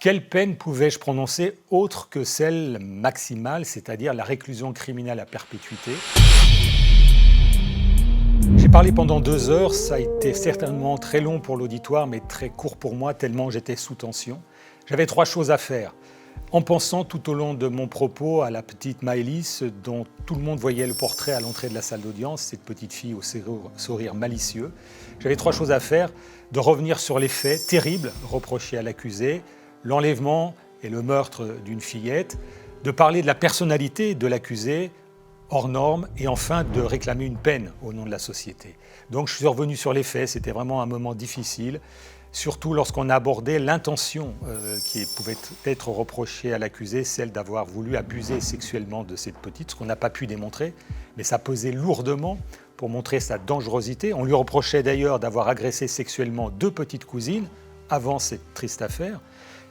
Quelle peine pouvais-je prononcer autre que celle maximale, c'est-à-dire la réclusion criminelle à perpétuité? J'ai parlé pendant 2 heures, ça a été certainement très long pour l'auditoire, mais très court pour moi, tellement j'étais sous tension. J'avais 3 choses à faire. En pensant tout au long de mon propos à la petite Maëlys, dont tout le monde voyait le portrait à l'entrée de la salle d'audience, cette petite fille au sourire malicieux, j'avais 3 choses à faire: de revenir sur les faits terribles reprochés à l'accusé, l'enlèvement et le meurtre d'une fillette, de parler de la personnalité de l'accusé, hors norme, et enfin de réclamer une peine au nom de la société. Donc je suis revenu sur les faits, c'était vraiment un moment difficile, surtout lorsqu'on a abordé l'intention qui pouvait être reprochée à l'accusé, celle d'avoir voulu abuser sexuellement de cette petite, ce qu'on n'a pas pu démontrer, mais ça pesait lourdement pour montrer sa dangerosité. On lui reprochait d'ailleurs d'avoir agressé sexuellement 2 petites cousines avant cette triste affaire.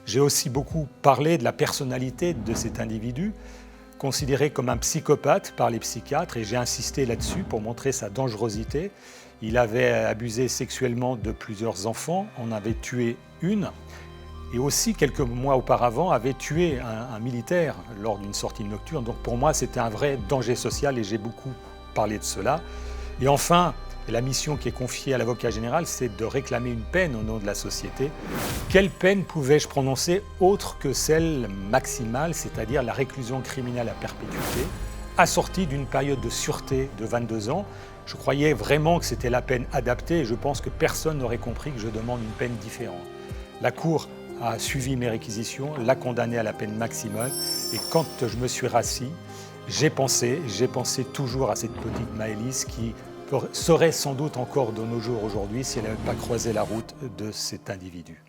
J'ai aussi beaucoup parlé de la personnalité de cet individu, considéré comme un psychopathe par les psychiatres, et j'ai insisté là-dessus pour montrer sa dangerosité. Il avait abusé sexuellement de plusieurs enfants, en avait tué une, et aussi quelques mois auparavant avait tué un militaire lors d'une sortie nocturne. Donc pour moi c'était un vrai danger social et j'ai beaucoup parlé de cela. Et enfin, la mission qui est confiée à l'avocat général, c'est de réclamer une peine au nom de la société. Quelle peine pouvais-je prononcer autre que celle maximale, c'est-à-dire la réclusion criminelle à perpétuité, assortie d'une période de sûreté de 22 ans. Je croyais vraiment que c'était la peine adaptée et je pense que personne n'aurait compris que je demande une peine différente. La Cour a suivi mes réquisitions, l'a condamné à la peine maximale, et quand je me suis rassis, j'ai pensé toujours à cette petite Maëlys qui serait sans doute encore de nos jours aujourd'hui si elle n'avait pas croisé la route de cet individu.